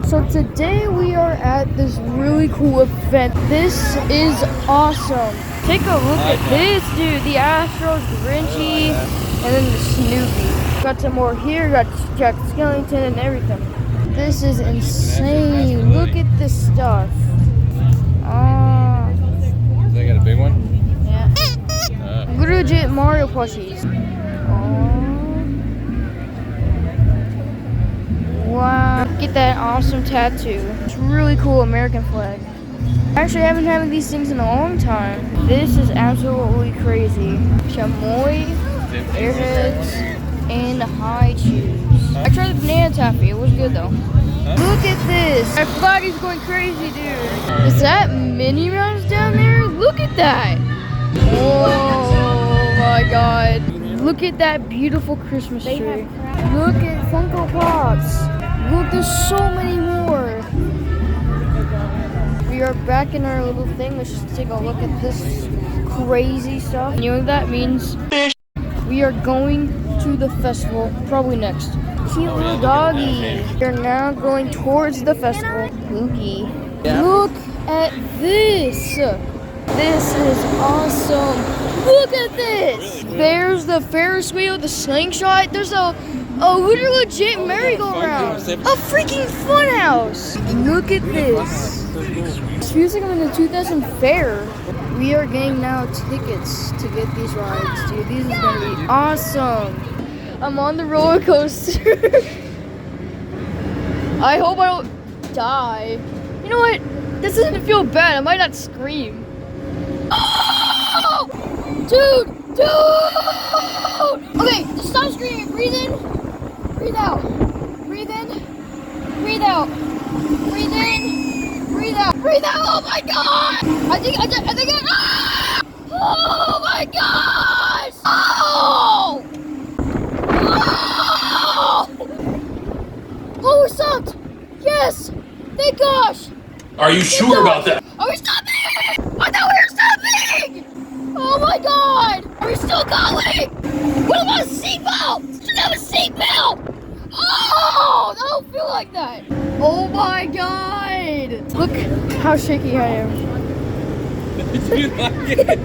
So today we are at this really cool event. This is awesome. Take a look at this, dude. The Astros, Grinchy, and then the Snoopy. Got some more here. Got Jack Skellington and everything. This is insane. Look at this stuff. They got a big one? Yeah. Legit Mario plushies. Wow. Look at that awesome tattoo. It's really cool American flag. Actually, I haven't had these things in a long time. This is absolutely crazy. Chamoy, Airheads, and high shoes. I tried the banana taffy. It was good though. Look at this. My flag is going crazy, dude. Is that Minnie Mouse down there? Look at that. Oh my god. Look at that beautiful Christmas tree. Look at Funko Pops. Look, there's so many more. We are back in our little thing. Let's just take a look at this crazy stuff. You know what that means? We are going to the festival, probably next. Cute little doggy. We're now going towards the festival. Oogie. Yeah. Look at this. This is awesome. Look at this. There's the Ferris wheel, the slingshot. There's a legit merry-go-round. A freaking funhouse. Look at this. It feels like I'm in the 2000 fair. We are getting now tickets to get these rides, dude. These is gonna be awesome. I'm on the roller coaster. I hope I don't die. You know what? This doesn't feel bad. I might not scream. Oh! Dude! Okay, just stop screaming. Breathe in. Breathe out. Breathe in. Breathe out. Breathe in. Breathe out. Breathe out. Oh my god! I think oh my gosh! Oh! Oh, we stopped! Yes! Thank gosh! Are you sure about that? Are we stopping? I thought we were stopping! Oh my god! Are we still going? What about a seatbelt? Should have a seatbelt! Oh! I don't feel like that! Oh my god! Look how shaky I am. Did you like it?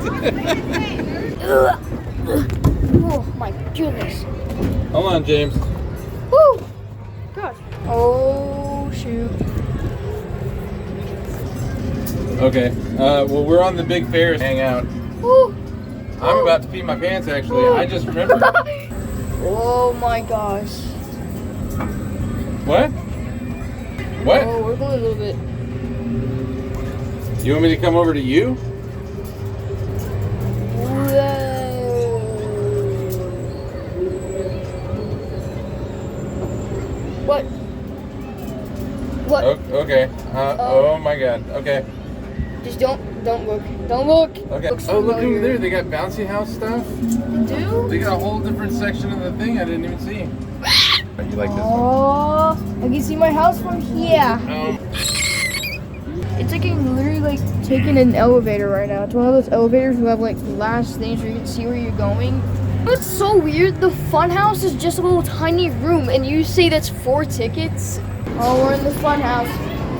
Oh my goodness. Hold on, James. Woo! God. Oh shoot. Okay. Well, we're on the big fair to hang out. Woo! I'm about to pee my pants, actually. I just remembered. Oh my gosh. What? What? Oh, we're going a little bit. You want me to come over to you? What? What? Okay. Oh my god. Okay. Just don't look. Don't look. Okay. Looks Oh, look familiar. over there. They got bouncy house stuff. They do? They got a whole different section of the thing I didn't even see. You like this one? Oh, I can see my house from here. It's like literally like taking an elevator right now. It's one of those elevators who have like glass things where you can see where you're going. It's so weird. The fun house is just a little tiny room, and you say that's 4 tickets. Oh, we're in the fun house.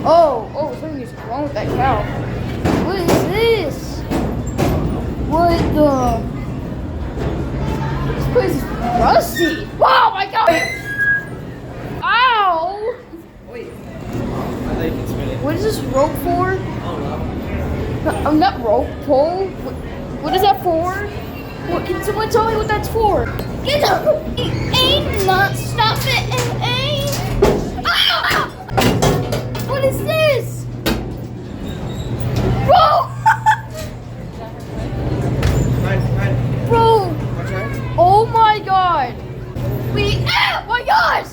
Oh, something's wrong with that cow. What is this? What the? This place is rusty. Oh my god! Ow! Wait. I thought you could spin it. What is this rope for? I don't know. I'm not rope pull. What is that for? What, can someone tell me what that's for? Get up! Aim, not stop it and aim! Ah! What is this? Bro! Bro! Oh my god! My gosh!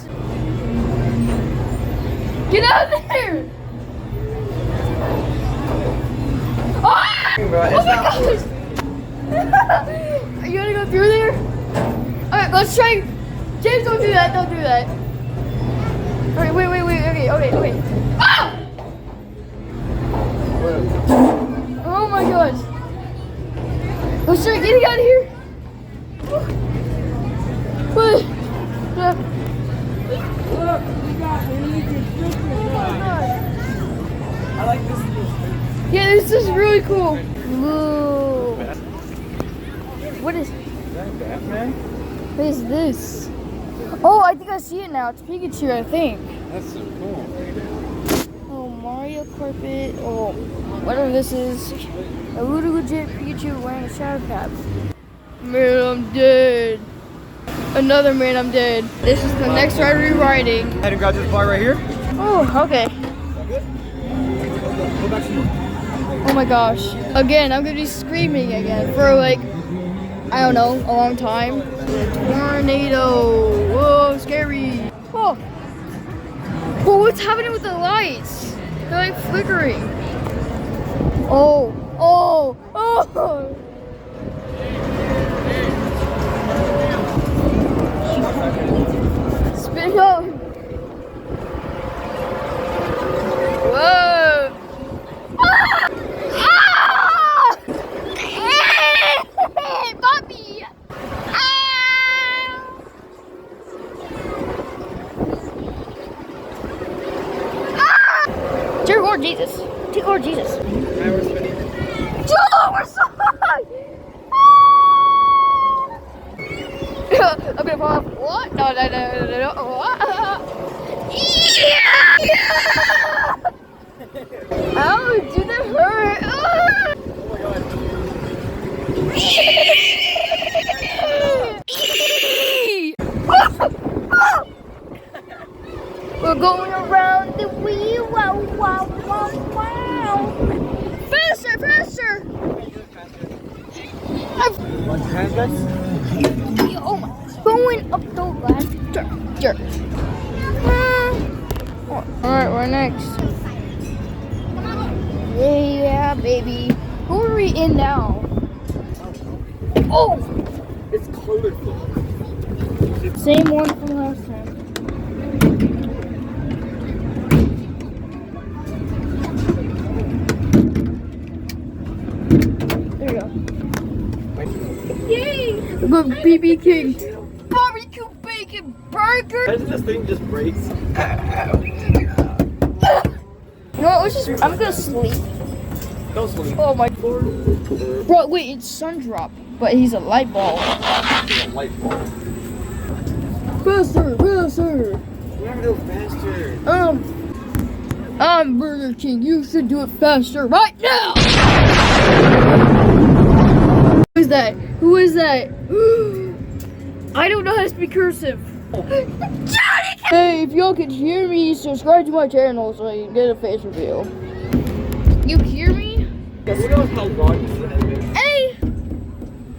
Get out of there! Ah! Oh my gosh! Are you gonna go through there? Alright, let's try. James, don't do that. Don't do that. Alright, wait. Okay. Ah! Oh my gosh. Let's try getting out of here. What? Yeah, this is really cool. Whoa. What is Batman? what is this? Oh, I think I see it now. It's Pikachu, I think. That's so cool. Oh, Mario carpet. Oh, whatever this is. A really legit Pikachu wearing a shadow cap. Man, I'm dead. Another man, I'm dead. This is the next ride we're riding. Head and grab this bar right here. Oh, okay. Go back some more. Oh my gosh. Again, I'm gonna be screaming again for like, I don't know, a long time. Tornado. Whoa, scary. Oh. Oh, what's happening with the lights? They're like flickering. Oh. Oh. Oh. Spin up. Whoa. Ah! Ah! Puppy! Ah! Ah! Dear Lord Jesus. Dear Lord Jesus. Now we're spinning. Oh, we're so high! I'm gonna fall off. What? No. What? Yeah! Ow, dude, that hurt. Ah! Oh my god. We're going around the wheel. Wow, wow, wow, wow. Faster, faster. Want your hands, guys? Oh my. Going up the ladder. Dirt. Alright, we're next. Yeah, baby. Who are we in now? Oh! It's colorful. Same one from last time. There you go. Yay! Good BB King. Barbecue bacon burger. Imagine this thing just breaks. You know what? Let's just. I'm gonna sleep. Don't sleep. Oh my. Bro, wait, it's Sundrop, but he's a light bulb. Light bulb. Faster, faster. We have to go faster. I'm Burger King. You should do it faster right now. Who is that? Who is that? I don't know how to speak cursive. Hey, if y'all can hear me, subscribe to my channel so I can get a face reveal. You hear me? Yeah, who knows how long this has been? Hey!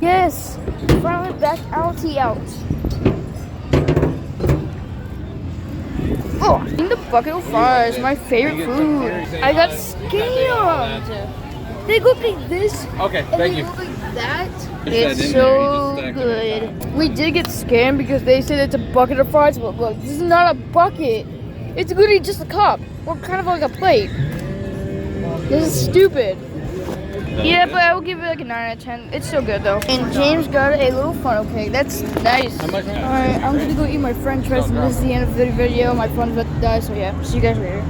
Yes! Finally back out. Oh, in the bucket of fries, my favorite food. I got scammed! They look like this. Okay, And thank they you. look like that. Just that It's in there, you so just stack them good. We did get scammed because they said it's a bucket of fries, but look, this is not a bucket. It's literally just a cup, or kind of like a plate. This is stupid. Yeah, but I will give it like a 9 out of 10. It's still good though. And James got a little funnel cake. That's nice. How much? Alright, I'm gonna go eat my french fries, and this is the end of the video. My phone's about to die, so yeah. See you guys later.